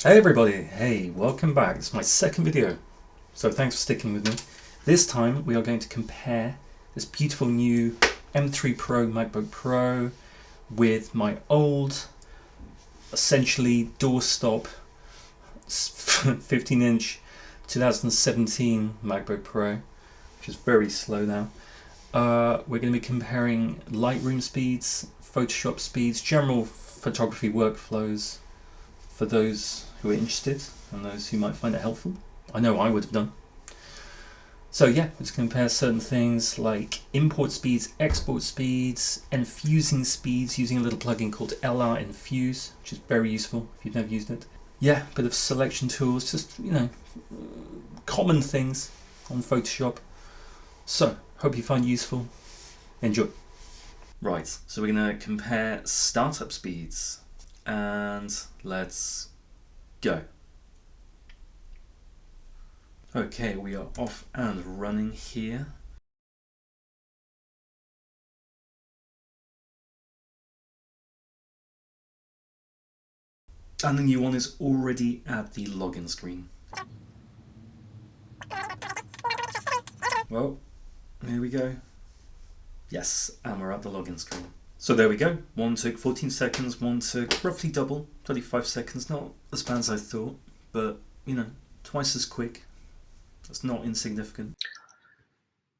Hey everybody, hey, welcome back. It's my second video, so thanks for sticking with me. This time we are going to compare this beautiful new M3 Pro MacBook Pro with my old, essentially doorstop 15-inch 2017 MacBook Pro, which is very slow now. We're going to be comparing Lightroom speeds, Photoshop speeds, general photography workflows, for those who are interested and those who might find it helpful. I know I would have done. So yeah, let's compare certain things like import speeds, export speeds, infusing speeds using a little plugin called LR Infuse, which is very useful if you've never used it. Yeah, a bit of selection tools, just, common things on Photoshop. So, hope you find useful. Enjoy. Right, so we're going to compare startup speeds. And let's go. Okay, we are off and running here. And the new one is already at the login screen. Well, here we go. Yes, and we're at the login screen. So there we go. One took 14 seconds, one took roughly double, 25 seconds. Not as bad as I thought, but, twice as quick. That's not insignificant.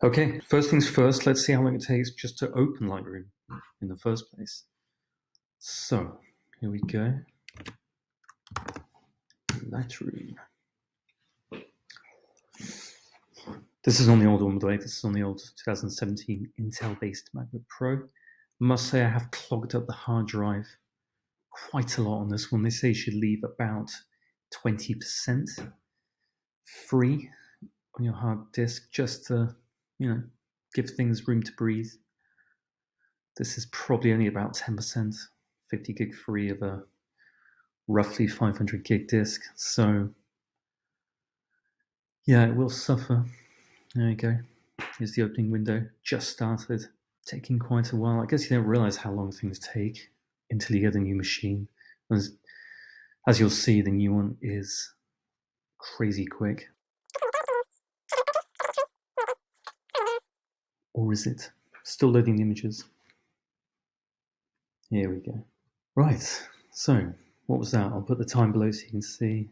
Okay, first things first, let's see how long it takes just to open Lightroom in the first place. So, here we go. Lightroom. This is on the old one, by the way. This is on the old 2017 Intel-based MacBook Pro. I must say I have clogged up the hard drive quite a lot on this one. They say you should leave about 20% free on your hard disk just to, give things room to breathe. This is probably only about 10%, 50 gig free of a roughly 500 gig disk. So, yeah, it will suffer. There you go. Here's the opening window. Just started. Taking quite a while. I guess you don't realize how long things take until you get a new machine. As you'll see, the new one is crazy quick. Or is it? Still loading the images. Here we go. Right, so what was that? I'll put the time below so you can see.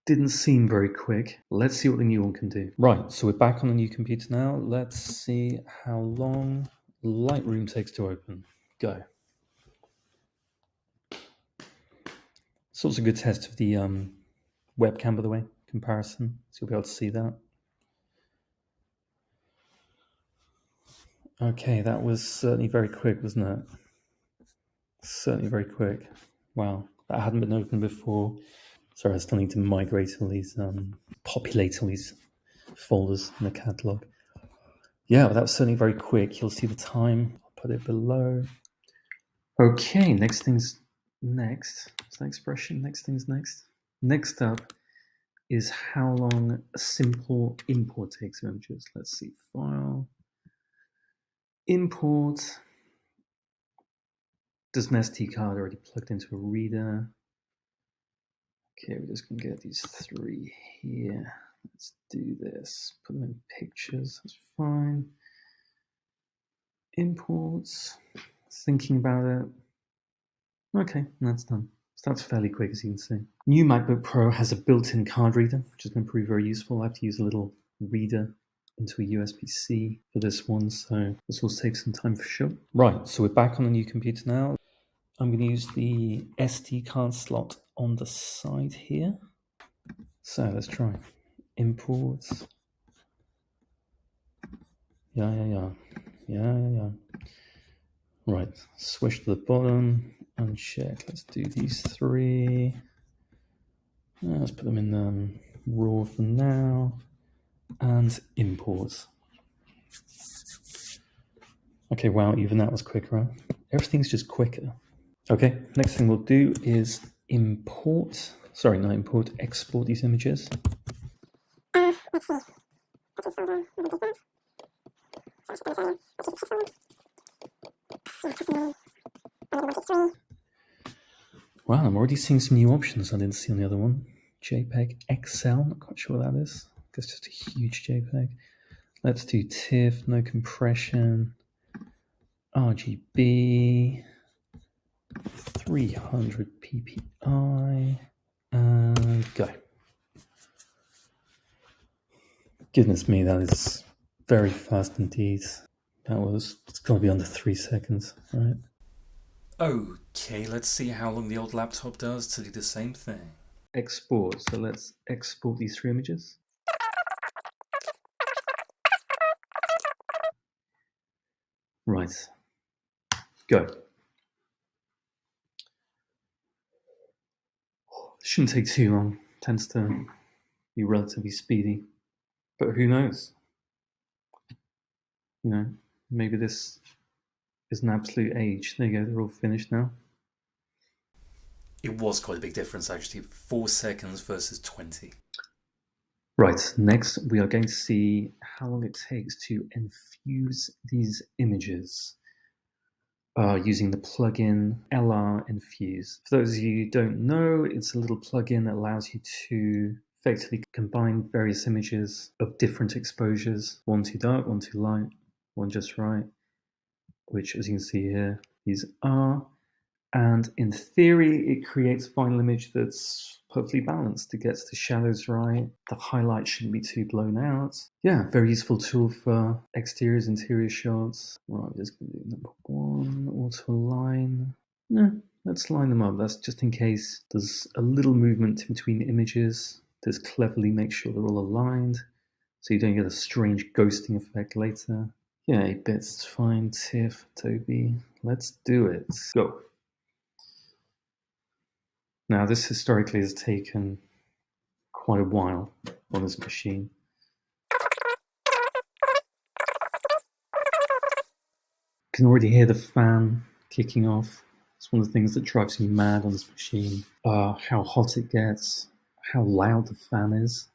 Didn't seem very quick. Let's see what the new one can do. Right, so we're back on the new computer now. Let's see how long Lightroom takes to open. Go. It's also a good test of the webcam, by the way, comparison, so you'll be able to see that. Okay, that was certainly very quick, wasn't it? Certainly very quick. Wow, that hadn't been opened before. Sorry, I still need to migrate all these, populate all these folders in the catalog. Yeah, that was certainly very quick. You'll see the time. I'll put it below. Okay, next thing's next. Is that expression? Next thing's next. Next up is how long a simple import takes of images. Let's see, file, import. Does an SD card already plugged into a reader? Okay, we're just gonna get these three here. Let's do this. Put them in pictures, that's fine. Imports, thinking about it. Okay, that's done. So that's fairly quick, as you can see. New MacBook Pro has a built-in card reader, which is going to prove very useful. I have to use a little reader into a USB-C for this one, so this will take some time for sure. Right, so we're back on the new computer now. I'm going to use the SD card slot on the side here. So let's try. Imports. Yeah. Right, switch to the bottom, uncheck. Let's do these three. Let's put them in RAW for now. And import. Okay, wow, even that was quicker, right? Everything's just quicker. Okay, next thing we'll do is export these images. Wow, I'm already seeing some new options I didn't see on the other one. JPEG XL, not quite sure what that is. I guess just a huge JPEG. Let's do TIFF, no compression. RGB, 300 ppi, and go. Goodness me, that is very fast indeed. It's going to be under 3 seconds, right? Okay, let's see how long the old laptop does to do the same thing. Export, so let's export these 3 images. Right, go. Shouldn't take too long, tends to be relatively speedy, but who knows? You know, maybe this is an absolute age. There you go, they're all finished now. It was quite a big difference actually, 4 seconds versus 20. Right, next we are going to see how long it takes to infuse these images using the plugin LR Infuse. For those of you who don't know, it's a little plugin that allows you to effectively combine various images of different exposures, one too dark, one too light, one just right, which as you can see here, these are. And in theory, it creates a final image that's perfectly balanced. It gets the shadows right. The highlights shouldn't be too blown out. Yeah, very useful tool for exteriors, interior shots. Right, I'm just going to do number 1, auto align. No, let's line them up. That's just in case there's a little movement between images. Just cleverly make sure they're all aligned so you don't get a strange ghosting effect later. Yeah, 8 bits is fine. TIFF, Adobe. Let's do it. Go. Now, this historically has taken quite a while on this machine. You can already hear the fan kicking off. It's one of the things that drives me mad on this machine. How hot it gets, how loud the fan is.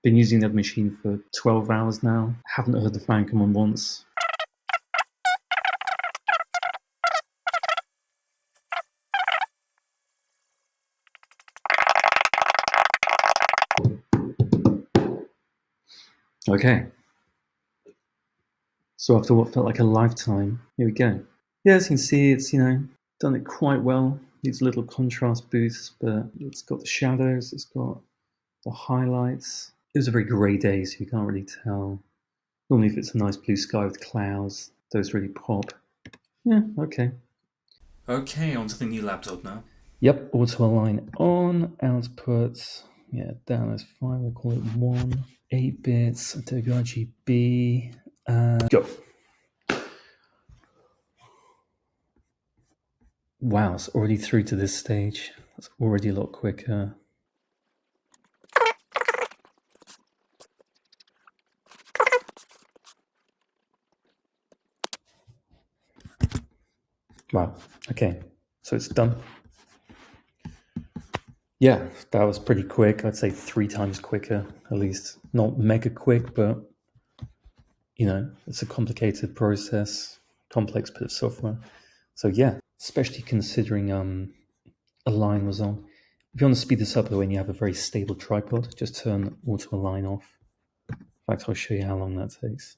Been using that machine for 12 hours now. Haven't heard the fan come on once. Okay. So after what felt like a lifetime, here we go. Yeah, as you can see, it's, done it quite well. Needs a little contrast boost, but it's got the shadows, it's got the highlights. It was a very grey day, so you can't really tell. Normally if it's a nice blue sky with clouds, those really pop. Yeah, okay. Okay, onto the new laptop now. Yep, auto align on, output, yeah, down as 5, we'll call it 1. 8 bits, Adobe RGB, go. Wow, it's already through to this stage. That's already a lot quicker. Wow, okay, so it's done. Yeah, that was pretty quick. I'd say 3 times quicker, at least. Not mega quick, but, it's a complicated process, complex bit of software. So yeah, especially considering Align was on. If you want to speed this up, though, when you have a very stable tripod, just turn auto align off. In fact, I'll show you how long that takes.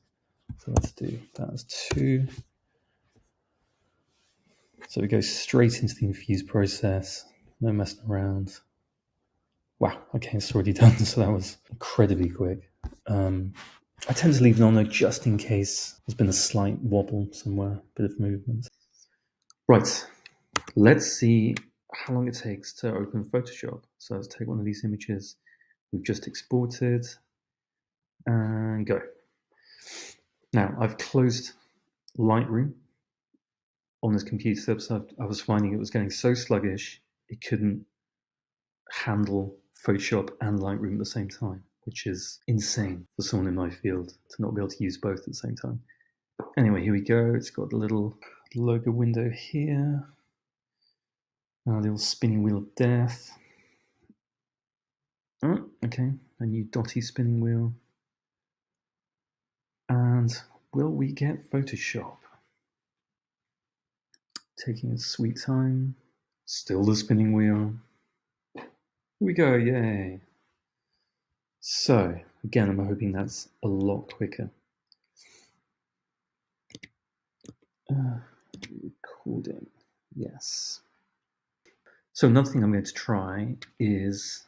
So let's do that as 2. So we go straight into the infuse process, no messing around. Wow, okay, it's already done, so that was incredibly quick. I tend to leave it on there just in case there's been a slight wobble somewhere, bit of movement. Right, let's see how long it takes to open Photoshop. So let's take one of these images we've just exported and go. Now, I've closed Lightroom on this computer, so I was finding it was getting so sluggish, it couldn't handle Photoshop and Lightroom at the same time, which is insane for someone in my field to not be able to use both at the same time. Anyway, here we go. It's got the little logo window here. The little spinning wheel of death. Oh, okay, a new dotty spinning wheel. And will we get Photoshop? Taking its sweet time. Still the spinning wheel. Here we go, yay. So, again, I'm hoping that's a lot quicker. Recording, yes. So another thing I'm going to try is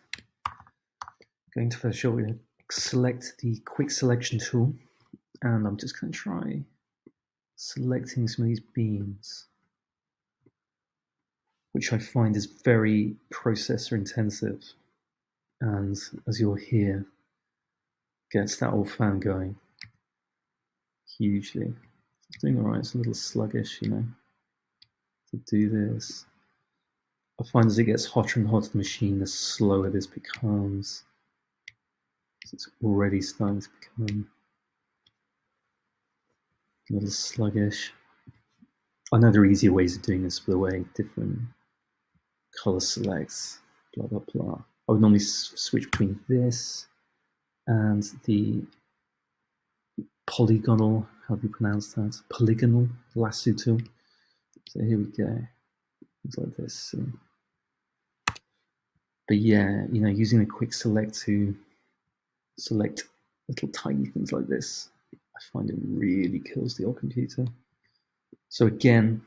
going to first show you select the quick selection tool, and I'm just going to try selecting some of these beams, which I find is very processor intensive, and as you'll hear, gets that old fan going hugely. It's doing alright, it's a little sluggish, you know, to do this. I find as it gets hotter and hotter the machine, the slower this becomes. It's already starting to become a little sluggish. I know there are easier ways of doing this, by the way, different color selects, blah, blah, blah. I would normally switch between this and the polygonal, how do you pronounce that? Polygonal lasso tool. So here we go. Things like this. So. But yeah, you know, using the quick select to select little tiny things like this, I find it really kills the old computer. So again,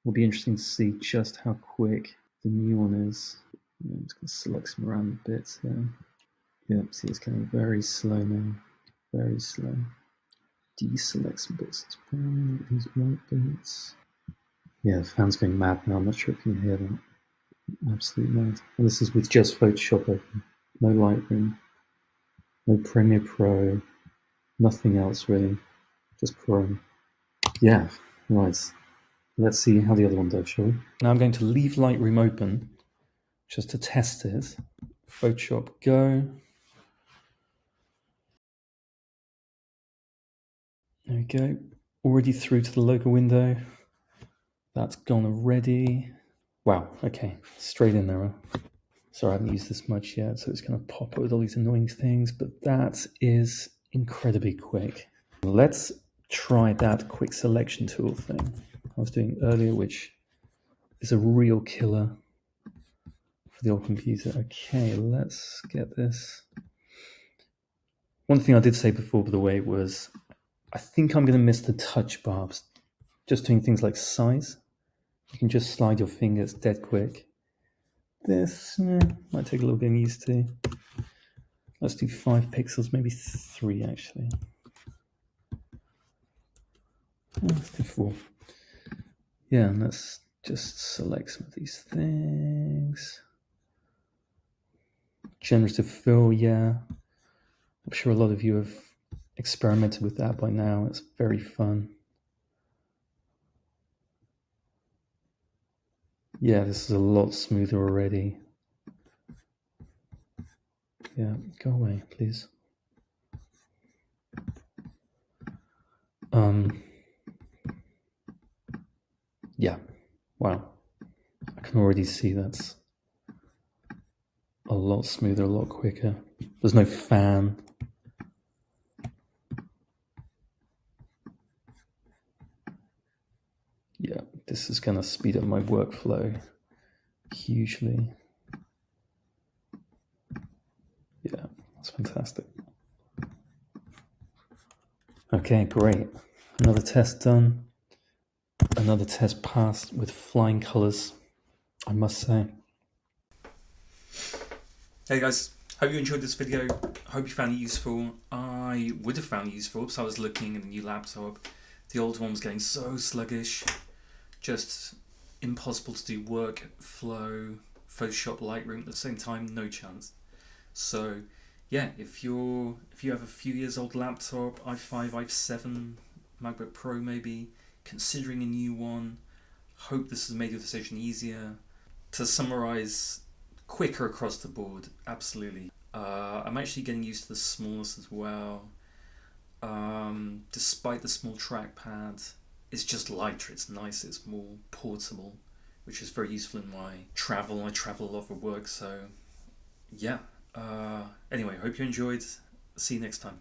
it'll be interesting to see just how quick the new one is. I'm just going to select some random bits here. Yep, see it's getting very slow now. Very slow. Deselect some bits. Let's bring these white bits. Yeah, the fan's going mad now. I'm not sure if you can hear that. Absolutely mad. And this is with just Photoshop open. No Lightroom. No Premiere Pro. Nothing else really. Just Chrome. Yeah, right. Let's see how the other one does, shall we? Now I'm going to leave Lightroom open just to test it. Photoshop Go. There we go. Already through to the logo window. That's gone already. Wow, okay. Straight in there. Sorry, I haven't used this much yet, so it's going to pop up with all these annoying things, but that is incredibly quick. Let's try that quick selection tool thing I was doing earlier, which is a real killer for the old computer. Okay, let's get this. One thing I did say before, by the way, was I think I'm going to miss the touch bars. Just doing things like size. You can just slide your fingers dead quick. This might take a little bit of used to. Let's do 5 pixels, maybe 3 actually. Let's do 4. Yeah, and let's just select some of these things. Generative fill, yeah. I'm sure a lot of you have experimented with that by now. It's very fun. Yeah, this is a lot smoother already. Yeah, go away, please. Yeah, wow. I can already see that's a lot smoother, a lot quicker. There's no fan. Yeah, this is gonna speed up my workflow hugely. Yeah, that's fantastic. Okay, great. Another test done. Another test passed with flying colors, I must say. Hey guys, hope you enjoyed this video. Hope you found it useful. I would have found it useful because I was looking at the new laptop. The old one was getting so sluggish. Just impossible to do workflow, Photoshop, Lightroom at the same time, no chance. So yeah, if you have a few years old laptop, i5, i7, MacBook Pro maybe, considering a new one, hope this has made your decision easier. To summarize, quicker across the board, absolutely. I'm actually getting used to the smallness as well. Despite the small trackpad, it's just lighter, it's nice, it's more portable, which is very useful in my travel. I travel a lot for work, so yeah. Anyway, hope you enjoyed. See you next time.